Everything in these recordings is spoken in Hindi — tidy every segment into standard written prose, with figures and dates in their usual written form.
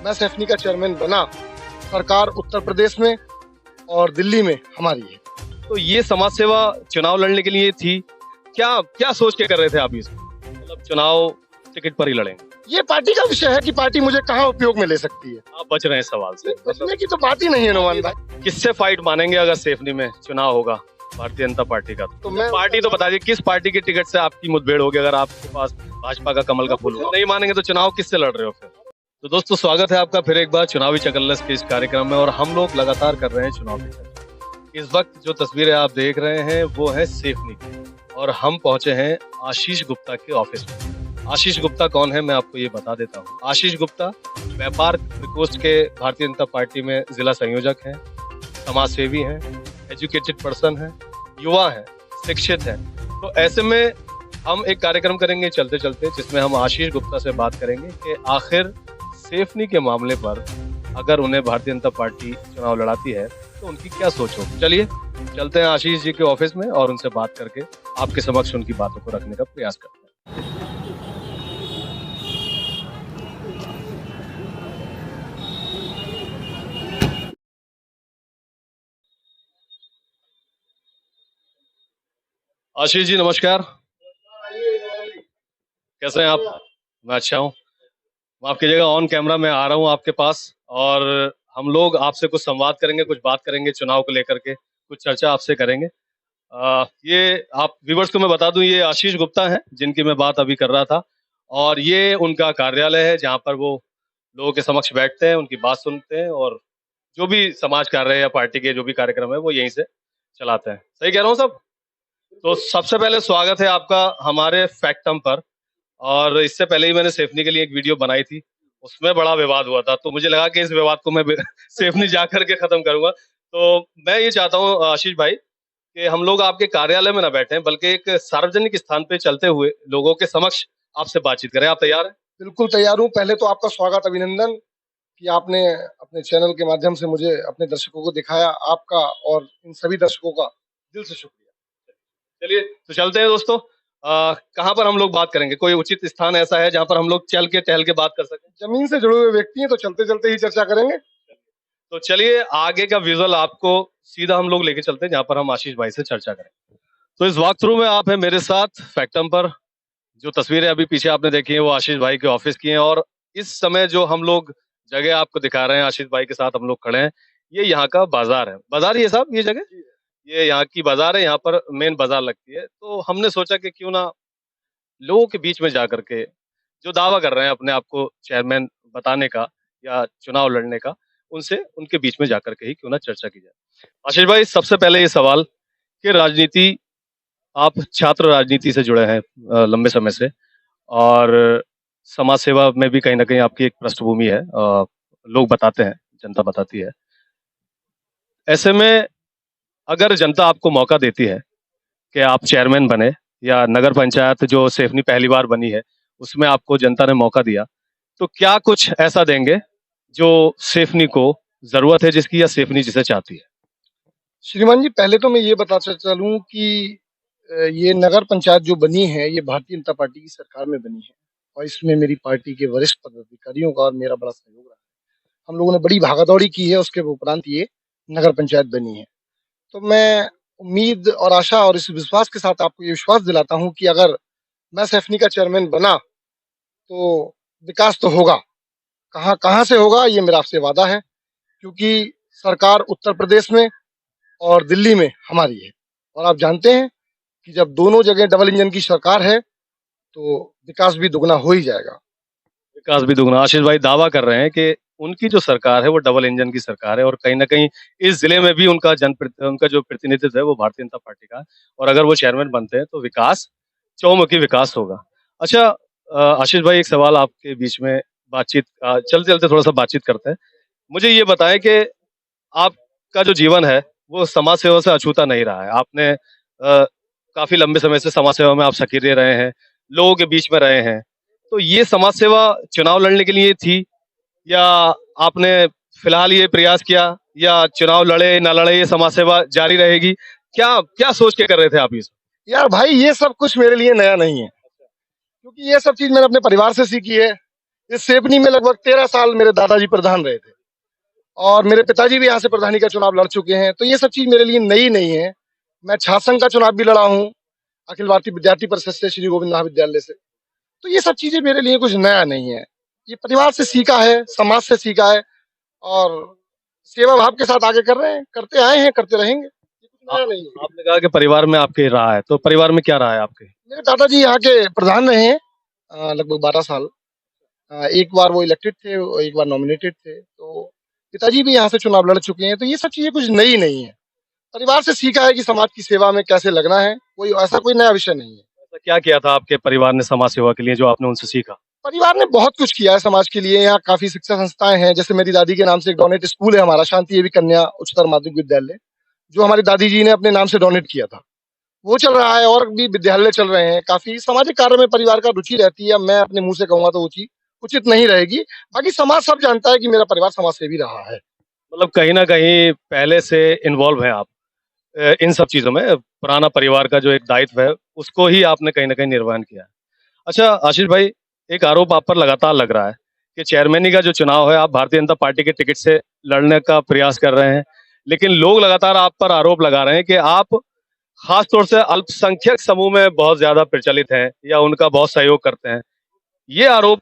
मैं सैफनी का चेयरमैन बना, सरकार उत्तर प्रदेश में और दिल्ली में हमारी है। तो ये समाज सेवा चुनाव लड़ने के लिए थी क्या? क्या सोच के कर रहे थे आप इसको? मतलब चुनाव टिकट पर ही लड़ेंगे? ये पार्टी का विषय है कि पार्टी मुझे कहाँ उपयोग में ले सकती है। आप बच रहे हैं सवाल से। बचने की तो बात ही नहीं है नुमान भाई। किससे फाइट मानेंगे अगर सैफनी में चुनाव होगा भारतीय जनता पार्टी का? तो मैं पार्टी तो बता दीजिए, किस पार्टी की टिकट से आपकी मुठभेड़ होगी अगर आपके पास भाजपा का कमल का फूल होगा? नहीं मानेंगे तो चुनाव किससे लड़ रहे हो फिर? तो दोस्तों, स्वागत है आपका फिर एक बार चुनावी चकल्लस के इस कार्यक्रम में, और हम लोग लगातार कर रहे हैं चुनाव की चर्चा। इस वक्त जो तस्वीरें आप देख रहे हैं वो है सैफनी की, और हम पहुंचे हैं आशीष गुप्ता के ऑफिस में। आशीष गुप्ता कौन है मैं आपको ये बता देता हूँ। आशीष गुप्ता व्यापार प्रकोष्ठ के भारतीय जनता पार्टी में जिला संयोजक हैं, समाज सेवी हैं, एजुकेटेड पर्सन हैं, युवा हैं, शिक्षित हैं। तो ऐसे में हम एक कार्यक्रम करेंगे चलते चलते, जिसमें हम आशीष गुप्ता से बात करेंगे कि आखिर सैफनी के मामले पर अगर उन्हें भारतीय जनता पार्टी चुनाव लड़ाती है तो उनकी क्या सोच होगी। चलिए चलते हैं आशीष जी के ऑफिस में और उनसे बात करके आपके समक्ष उनकी बातों को रखने का प्रयास करते हैं। आशीष जी नमस्कार, कैसे हैं आप? मैं अच्छा हूँ। माफ कीजिएगा, ऑन कैमरा मैं आ रहा हूँ आपके पास, और हम लोग आपसे कुछ संवाद करेंगे, कुछ बात करेंगे चुनाव को लेकर के, कुछ चर्चा आपसे करेंगे। ये आप व्यूवर्स को मैं बता दूं, ये आशीष गुप्ता हैं जिनकी मैं बात अभी कर रहा था, और ये उनका कार्यालय है जहाँ पर वो लोगों के समक्ष बैठते हैं, उनकी बात सुनते हैं, और जो भी समाज कार्य या पार्टी के जो भी कार्यक्रम है वो यहीं से चलाते हैं। सही कह रहा हूँ सब? तो सबसे पहले स्वागत है आपका हमारे फैक्टम पर। और इससे पहले ही मैंने सैफनी के लिए एक वीडियो बनाई थी, उसमें बड़ा विवाद हुआ था, तो मुझे लगा कि इस विवाद को मैं सैफनी जाकर के खत्म करूंगा। तो मैं ये चाहता हूँ आशीष भाई कि हम लोग आपके कार्यालय में ना बैठे, बल्कि एक सार्वजनिक स्थान पे चलते हुए लोगों के समक्ष आपसे बातचीत करें। आप तैयार हैं? बिल्कुल तैयार हूँ। पहले तो आपका स्वागत, अभिनंदन कि आपने अपने चैनल के माध्यम से मुझे अपने दर्शकों को दिखाया। आपका और इन सभी दर्शकों का दिल से शुक्रिया। चलिए तो चलते हैं दोस्तों। कहाँ पर हम लोग बात करेंगे? कोई उचित स्थान ऐसा है जहाँ पर हम लोग चल के टहल के बात कर सकें? जमीन से जुड़े हुए व्यक्ति हैं तो चलते चलते ही चर्चा करेंगे। तो चलिए आगे का विजुअल आपको सीधा हम लोग लेके चलते हैं जहाँ पर हम आशीष भाई से चर्चा करें। तो इस वॉक थ्रू में आप हैं मेरे साथ फैक्टम पर। जो तस्वीरें अभी पीछे आपने देखी हैं वो आशीष भाई के ऑफिस की हैं, और इस समय जो हम लोग जगह आपको दिखा रहे हैं, आशीष भाई के साथ हम लोग खड़े हैं, ये यहाँ का बाजार है। बाजार ये साहब, ये जगह, ये यहाँ की बाजार है, यहाँ पर मेन बाजार लगती है। तो हमने सोचा कि क्यों ना लोगों के बीच में जाकर के जो दावा कर रहे हैं अपने आप को चेयरमैन बताने का या चुनाव लड़ने का, उनसे उनके बीच में जाकर के ही क्यों ना चर्चा की जाए। आशीष भाई, सबसे पहले ये सवाल कि राजनीति, आप छात्र राजनीति से जुड़े हैं लंबे समय से, और समाज सेवा में भी कहीं ना कहीं आपकी एक पृष्ठभूमि है, लोग बताते हैं, जनता बताती है। ऐसे में अगर जनता आपको मौका देती है कि आप चेयरमैन बने, या नगर पंचायत जो सैफनी पहली बार बनी है उसमें आपको जनता ने मौका दिया, तो क्या कुछ ऐसा देंगे जो सैफनी को जरूरत है जिसकी, या सैफनी जिसे चाहती है? श्रीमान जी, पहले तो मैं ये बताता चलूं कि ये नगर पंचायत जो बनी है ये भारतीय जनता पार्टी की सरकार में बनी है, और इसमें मेरी पार्टी के वरिष्ठ पदाधिकारियों का और मेरा बड़ा सहयोग रहा है। हम लोगों ने बड़ी भागादौड़ी की है, उसके उपरांत ये नगर पंचायत बनी है। तो मैं उम्मीद और आशा और इस विश्वास के साथ आपको ये विश्वास दिलाता हूँ कि अगर मैं सैफनी का चेयरमैन बना तो विकास तो होगा। कहाँ कहाँ से होगा ये मेरा आपसे वादा है, क्योंकि सरकार उत्तर प्रदेश में और दिल्ली में हमारी है। और आप जानते हैं कि जब दोनों जगह डबल इंजन की सरकार है तो विकास भी दुगना हो ही जाएगा। विकास भी दुगना। आशीष भाई दावा कर रहे हैं कि उनकी जो सरकार है वो डबल इंजन की सरकार है, और कहीं ना कहीं इस जिले में भी उनका जो प्रतिनिधित्व है वो भारतीय जनता पार्टी का है, और अगर वो चेयरमैन बनते हैं तो विकास, चौमुखी विकास होगा। अच्छा आशीष भाई, एक सवाल आपके बीच में, बातचीत चलते चलते थोड़ा सा बातचीत करते हैं। मुझे ये बताएं कि आपका जो जीवन है वो समाज सेवा से अछूता नहीं रहा है। आपने काफी लंबे समय से समाज सेवा में आप सक्रिय रहे हैं, लोगों के बीच में रहे हैं। तो ये समाज सेवा चुनाव लड़ने के लिए थी, या आपने फिलहाल ये प्रयास किया, या चुनाव लड़े ना लड़े ये समाज सेवा जारी रहेगी? क्या क्या सोच के कर रहे थे आप इस? यार भाई, ये सब कुछ मेरे लिए नया नहीं है, क्योंकि ये सब चीज मैंने अपने परिवार से सीखी है। इस सेपनी में लगभग 13 साल मेरे दादाजी प्रधान रहे थे और मेरे पिताजी भी यहाँ से प्रधानी का चुनाव लड़ चुके हैं। तो ये सब चीज मेरे लिए नई नहीं है। मैं छात्र का चुनाव भी लड़ा हूँ, अखिल भारतीय विद्यार्थी परिषद से, श्री गोविंद महाविद्यालय से। तो ये सब चीजें मेरे लिए कुछ नया नहीं है। ये परिवार से सीखा है, समाज से सीखा है और सेवा भाव के साथ आगे कर रहे हैं, करते आए हैं, करते रहेंगे। ये कुछ आ, नया नहीं है। आपने कहा कि परिवार में आपके रहा है, तो परिवार में क्या रहा है आपके? मेरे दादाजी यहाँ के प्रधान रहे हैं लगभग 12 साल। एक बार वो इलेक्टेड थे, एक बार नॉमिनेटेड थे। तो पिताजी भी यहाँ से चुनाव लड़ चुके हैं। तो ये सब चीजें कुछ नई नहीं है। परिवार से सीखा है कि समाज की सेवा में कैसे लगना है। कोई ऐसा कोई नया विषय नहीं है। ऐसा क्या किया था आपके परिवार ने समाज सेवा के लिए जो आपने उनसे सीखा? परिवार ने बहुत कुछ किया है समाज के लिए। यहाँ काफी शिक्षा संस्थाएं हैं। जैसे मेरी दादी के नाम से एक डोनेट स्कूल है हमारा, शांति देवी कन्या उच्चतर माध्यमिक विद्यालय, जो हमारी दादी जी ने अपने नाम से डोनेट किया था। वो चल रहा है और भी विद्यालय चल रहे हैं। काफी सामाजिक कार्य में परिवार का रुचि रहती है। अब मैं अपने मुंह से कहूंगा तो वो चीज उचित नहीं रहेगी। बाकी समाज सब जानता है कि मेरा परिवार समाज सेवी रहा है। मतलब कहीं न कहीं पहले से इन्वॉल्व हैं आप इन सब चीज़ों में, पुराना परिवार का जो एक दायित्व है, उसको ही आपने कहीं न कहीं निर्वहन किया है। अच्छा आशीष भाई, एक आरोप आप पर लगातार लग रहा है कि चेयरमैनी का जो चुनाव है, आप भारतीय जनता पार्टी के टिकट से लड़ने का प्रयास कर रहे हैं, लेकिन लोग लगातार आप पर आरोप लगा रहे हैं कि आप खास तौर से अल्पसंख्यक समूह में बहुत ज़्यादा प्रचलित हैं या उनका बहुत सहयोग करते हैं। ये आरोप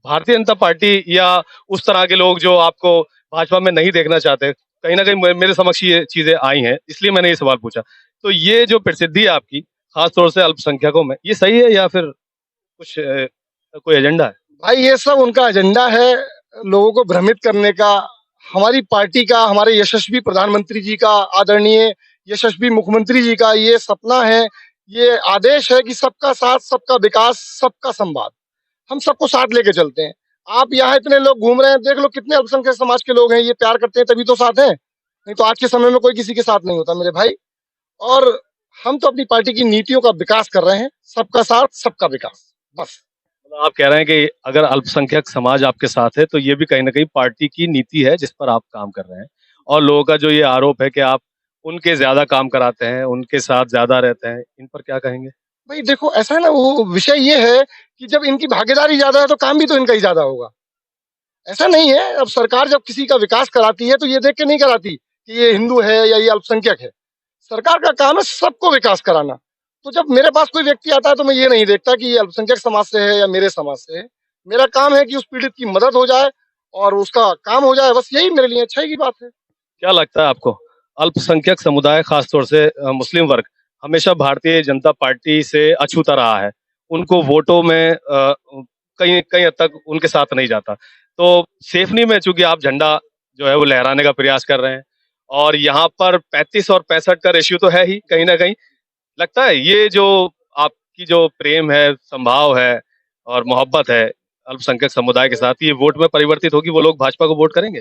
भारतीय जनता पार्टी या उस तरह के लोग जो आपको भाजपा में नहीं देखना चाहते, कहीं न कहीं मेरे समक्ष ये चीज़ें आई हैं, इसलिए मैंने ये सवाल पूछा। तो ये जो प्रसिद्धि है आपकी, खास तौर से अल्पसंख्यकों में, ये सही है या फिर कुछ कोई एजेंडा है? भाई ये सब उनका एजेंडा है, लोगों को भ्रमित करने का। हमारी पार्टी का, हमारे यशस्वी प्रधानमंत्री जी का, आदरणीय यशस्वी मुख्यमंत्री जी का ये सपना है, ये आदेश है कि सबका साथ, सबका विकास, सबका संवाद। हम सबको साथ लेके चलते हैं। आप यहाँ इतने लोग घूम रहे हैं, देख लो कितने अल्पसंख्यक समाज के लोग हैं। ये प्यार करते हैं तभी तो साथ हैं, नहीं तो आज के समय में कोई किसी के साथ नहीं होता मेरे भाई। और हम तो अपनी पार्टी की नीतियों का विकास कर रहे हैं। सबका साथ, सबका विकास, बस। मतलब आप कह रहे हैं कि अगर अल्पसंख्यक समाज आपके साथ है, तो ये भी कहीं न कहीं पार्टी की नीति है जिस पर आप काम कर रहे हैं। और लोगों का जो ये आरोप है कि आप उनके ज़्यादा काम कराते हैं, उनके साथ ज़्यादा रहते हैं, इन पर क्या कहेंगे? भाई देखो ऐसा है ना, वो विषय ये है कि जब इनकी भागीदारी ज्यादा है तो काम भी तो इनका ही ज्यादा होगा। ऐसा नहीं है। अब सरकार जब किसी का विकास कराती है तो ये देख के नहीं कराती कि ये हिंदू है या ये अल्पसंख्यक है। सरकार का काम है सबको विकास कराना। तो जब मेरे पास कोई व्यक्ति आता है तो मैं ये नहीं देखता कि ये अल्पसंख्यक समाज से है या मेरे समाज से है। मेरा काम है कि उस पीड़ित की मदद हो जाए और उसका काम हो जाए, बस यही मेरे लिए अच्छाई की बात है। क्या लगता है आपको, अल्पसंख्यक समुदाय खास तौर से मुस्लिम वर्ग हमेशा भारतीय जनता पार्टी से अछूता रहा है। उनको वोटों में कहीं कहीं हद तक उनके साथ नहीं जाता। तो सेफनी में चूँकि आप झंडा जो है वो लहराने का प्रयास कर रहे हैं और यहाँ पर 35 और 65 का रेशियो तो है ही कहीं न कहीं। लगता है ये जो आपकी जो प्रेम है, संभाव है और मोहब्बत है अल्पसंख्यक समुदाय के साथ, ये वोट में परिवर्तित होगी, वो लोग भाजपा को वोट करेंगे?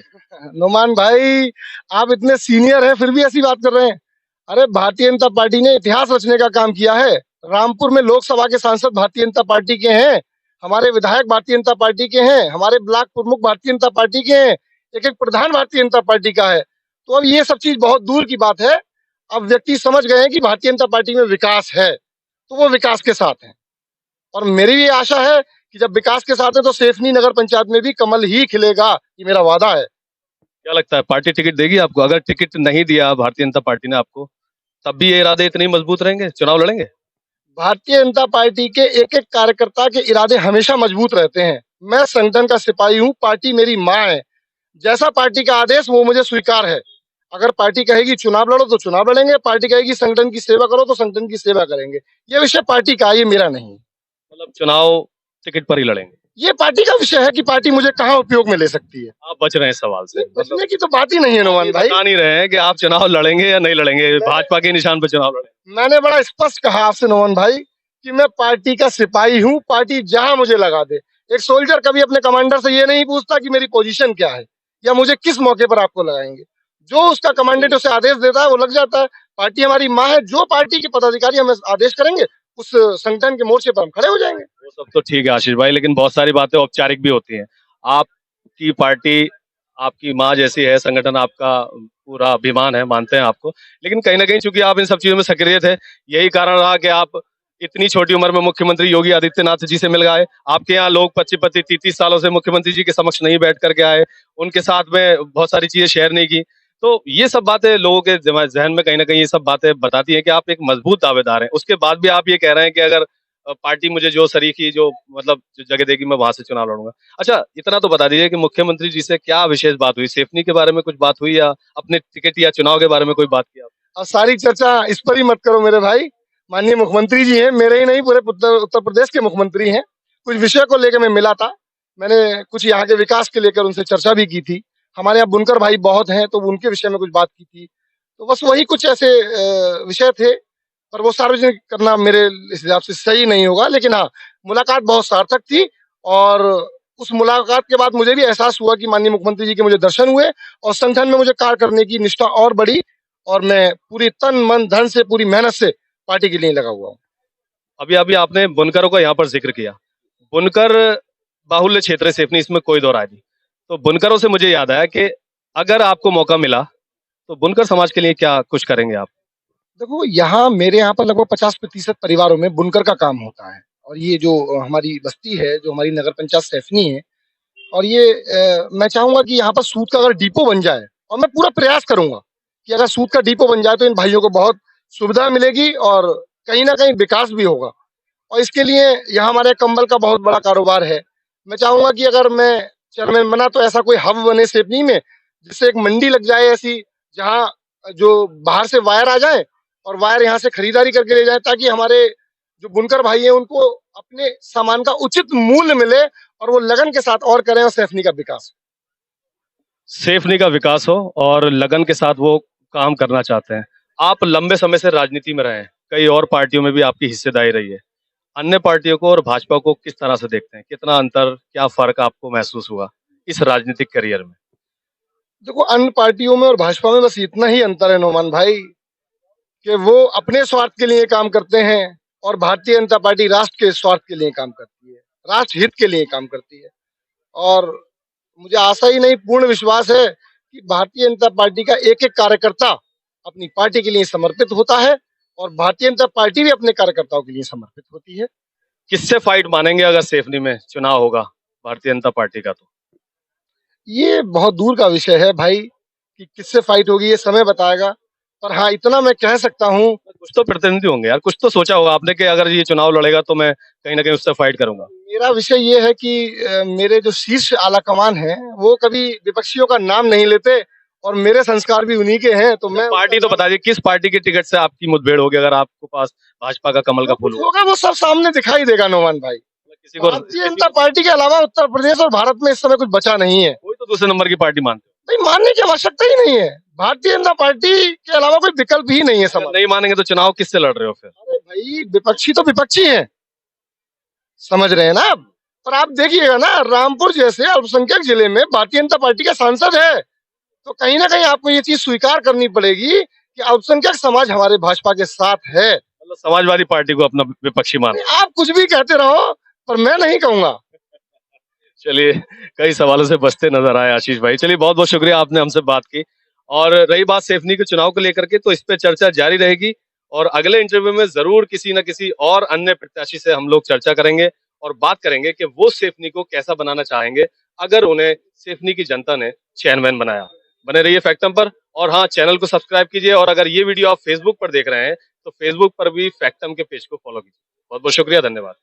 नुमान भाई, आप इतने सीनियर हैं फिर भी ऐसी बात कर रहे हैं। अरे भारतीय जनता पार्टी ने इतिहास रचने का काम किया है। रामपुर में लोकसभा के सांसद भारतीय जनता पार्टी के हैं, हमारे विधायक भारतीय जनता पार्टी के हैं, हमारे ब्लॉक प्रमुख भारतीय जनता पार्टी के हैं, एक एक प्रधान भारतीय जनता पार्टी का है। तो अब ये सब चीज बहुत दूर की बात है। अब व्यक्ति समझ गए हैं कि भारतीय जनता पार्टी में विकास है, तो वो विकास के साथ है। और मेरी भी आशा है कि जब विकास के साथ है तो सेफनी नगर पंचायत में भी कमल ही खिलेगा, ये मेरा वादा है। क्या लगता है पार्टी टिकट देगी आपको? अगर टिकट नहीं दिया भारतीय जनता पार्टी ने आपको, तब भी ये इरादे इतने ही मजबूत रहेंगे, चुनाव लड़ेंगे? भारतीय जनता पार्टी के एक एक कार्यकर्ता के इरादे हमेशा मजबूत रहते हैं। मैं संगठन का सिपाही हूँ, पार्टी मेरी माँ है। जैसा पार्टी का आदेश वो मुझे स्वीकार है। अगर पार्टी कहेगी चुनाव लड़ो तो चुनाव लड़ेंगे, पार्टी कहेगी संगठन की सेवा करो तो संगठन की सेवा करेंगे। ये विषय पार्टी का है, ये मेरा नहीं। मतलब चुनाव टिकट पर ही लड़ेंगे? ये पार्टी का विषय है कि पार्टी मुझे कहाँ उपयोग में ले सकती है। आप बच रहे हैं इस सवाल से, ये मतलब बचने की तो बात ही नहीं है आप नुमान ये भाई। बता नहीं रहे हैं कि आप चुनाव लड़ेंगे या नहीं लड़ेंगे, मैं- भाजपा के निशान पर चुनाव लड़ेंगे। मैंने बड़ा स्पष्ट कहा आपसे नुमान भाई कि मैं पार्टी का सिपाही हूँ। पार्टी जहां मुझे लगा दे। एक सोल्जर कभी अपने कमांडर से ये नहीं पूछता कि मेरी पोजीशन क्या है या मुझे किस मौके पर आपको लगाएंगे। जो उसका कमांडेंट उसे आदेश देता है वो लग जाता है। पार्टी हमारी माँ है। जो पार्टी के पदाधिकारी हमें आदेश करेंगे उस संगठन के मोर्चे पर हम खड़े हो जाएंगे। वो सब तो ठीक है आशीष भाई, लेकिन बहुत सारी बातें औपचारिक भी होती हैं। आपकी पार्टी आपकी माँ जैसी है, संगठन आपका पूरा अभिमान है, मानते हैं आपको। लेकिन कहीं न कहीं चूँकि आप इन सब चीज़ों में सक्रिय थे, यही कारण रहा कि आप इतनी छोटी उम्र में मुख्यमंत्री योगी आदित्यनाथ जी से मिल गए। आपके यहाँ लोग 25-25 30 सालों से मुख्यमंत्री जी के समक्ष नहीं बैठ करके आए, उनके साथ में बहुत सारी चीजें शेयर नहीं की। तो ये सब बातें लोगों के जहन में कहीं ना कहीं ये सब बातें बताती हैं कि आप एक मजबूत दावेदार हैं। उसके बाद भी आप ये कह रहे हैं कि अगर पार्टी मुझे जो सरीखी जो मतलब जो जगह देगी मैं वहां से चुनाव लड़ूंगा। अच्छा, इतना तो बता दीजिए कि मुख्यमंत्री जी से क्या विशेष बात हुई? सेफनी के बारे में कुछ बात हुई या अपने टिकट या चुनाव के बारे में कोई बात की? और सारी चर्चा इस पर ही मत करो मेरे भाई। माननीय मुख्यमंत्री जी हैं, मेरे ही नहीं पूरे उत्तर प्रदेश के मुख्यमंत्री हैं। कुछ विषय को लेकर मैं मिला था, मैंने कुछ यहाँ के विकास के लेकर उनसे चर्चा भी की थी। हमारे यहाँ बुनकर भाई बहुत हैं, तो उनके विषय में कुछ बात की थी। तो बस वही कुछ ऐसे विषय थे, पर वो सार्वजनिक करना मेरे हिसाब से सही नहीं होगा। लेकिन हाँ, मुलाकात बहुत सार्थक थी, और उस मुलाकात के बाद मुझे भी एहसास हुआ कि माननीय मुख्यमंत्री जी के मुझे दर्शन हुए, और संगठन में मुझे कार्य करने की निष्ठा और बढ़ी, और मैं पूरी तन मन धन से, पूरी मेहनत से पार्टी के लिए लगा हुआ हूँ। अभी अभी आपने बुनकरों का यहाँ पर जिक्र किया। बुनकर बाहुल्य क्षेत्र है सेफनी, इसमें कोई दो राय नहीं। तो बुनकरों से मुझे याद आया कि अगर आपको मौका मिला तो बुनकर समाज के लिए क्या कुछ करेंगे आप? देखो, यहाँ मेरे यहाँ पर लगभग 50% परिवारों में बुनकर का काम होता है, और ये जो हमारी बस्ती है, जो हमारी नगर पंचायत सैफनी है, और ये मैं चाहूंगा कि यहाँ पर सूत का अगर डिपो बन जाए, और मैं पूरा प्रयास करूंगा कि अगर सूत का डिपो बन जाए तो इन भाइयों को बहुत सुविधा मिलेगी, और कहीं ना कहीं विकास भी होगा। और इसके लिए यहाँ हमारे कंबल का बहुत बड़ा कारोबार है। मैं चाहूंगा कि अगर मैं चेयरमैन बना तो ऐसा कोई हब बने सिवनी में, जिससे एक मंडी लग जाए ऐसी, जहाँ जो बाहर से वायर आ जाए और वायर यहाँ से खरीदारी करके ले जाए, ताकि हमारे जो बुनकर भाई हैं उनको अपने सामान का उचित मूल्य मिले, और वो लगन के साथ और करें, और सैफनी का विकास। सेफनी का विकास हो और लगन के साथ वो काम करना चाहते हैं। आप लंबे समय से राजनीति में रहे हैं, कई और पार्टियों में भी आपकी हिस्सेदारी रही है। अन्य पार्टियों को और भाजपा को किस तरह से देखते हैं? कितना अंतर, क्या फर्क आपको महसूस हुआ इस राजनीतिक करियर में? देखो, अन्य पार्टियों में और भाजपा में बस इतना ही अंतर है नोमान भाई, कि वो अपने स्वार्थ के लिए काम करते हैं, और भारतीय जनता पार्टी राष्ट्र के स्वार्थ के लिए काम करती है, राष्ट्र हित के लिए काम करती है। और मुझे आशा ही नहीं, पूर्ण विश्वास है कि भारतीय जनता पार्टी का एक एक कार्यकर्ता अपनी पार्टी के लिए समर्पित होता है, और भारतीय जनता पार्टी भी अपने कार्यकर्ताओं के लिए समर्पित होती है। किससे फाइट मानेंगे अगर सेफनी में चुनाव होगा भारतीय जनता पार्टी का? तो ये बहुत दूर का विषय है भाई, कि किससे फाइट होगी ये समय बताएगा। पर हाँ, इतना मैं कह सकता हूँ, कुछ तो प्रतिनिधि होंगे यार, कुछ तो सोचा होगा आपने कि अगर ये चुनाव लड़ेगा तो मैं कहीं ना कहीं उससे फाइट करूंगा। मेरा विषय ये है कि मेरे जो शीर्ष आला कमान है, वो कभी विपक्षियों का नाम नहीं लेते, और मेरे संस्कार भी उन्हीं के हैं। तो मैं पार्टी तो बता दीजिए, किस पार्टी के टिकट से आपकी मुठभेड़ होगी अगर आपके पास भाजपा का कमल का जो फूल कुछ होगा? होगा वो सब सामने दिखाई देगा नोमान भाई। किसी को भारतीय जनता पार्टी के अलावा उत्तर प्रदेश और भारत में इस समय कुछ बचा नहीं है। कोई तो दूसरे नंबर की पार्टी मानते नहीं, मानने की आवश्यकता ही नहीं है। भारतीय जनता पार्टी के अलावा कोई विकल्प ही नहीं है हो? समाज। नहीं मानेंगे तो चुनाव किससे लड़ रहे हो फिर? अरे भाई, विपक्षी तो विपक्षी हैं, समझ रहे हैं ना आप? पर आप देखिएगा ना, रामपुर जैसे अल्पसंख्यक जिले में भारतीय जनता पार्टी का सांसद है, तो कहीं ना कहीं आपको ये चीज स्वीकार करनी पड़ेगी कि अल्पसंख्यक समाज हमारे भाजपा के साथ है। मतलब समाजवादी पार्टी को अपना विपक्षी मान? आप कुछ भी कहते रहो, पर मैं नहीं कहूंगा। चलिए, कई सवालों से बचते नजर आए आशीष भाई। चलिए, बहुत बहुत शुक्रिया, आपने हमसे बात की। और रही बात सेफनी के चुनाव को लेकर के, तो इस पे चर्चा जारी रहेगी, और अगले इंटरव्यू में जरूर किसी न किसी और अन्य प्रत्याशी से हम लोग चर्चा करेंगे और बात करेंगे कि वो सेफनी को कैसा बनाना चाहेंगे अगर उन्हें सेफनी की जनता ने चेयरमैन बनाया। बने रहिए फैक्टम पर, और हाँ, चैनल को सब्सक्राइब कीजिए, और अगर ये वीडियो आप फेसबुक पर देख रहे हैं तो फेसबुक पर भी फैक्टम के पेज को फॉलो कीजिए। बहुत बहुत शुक्रिया, धन्यवाद।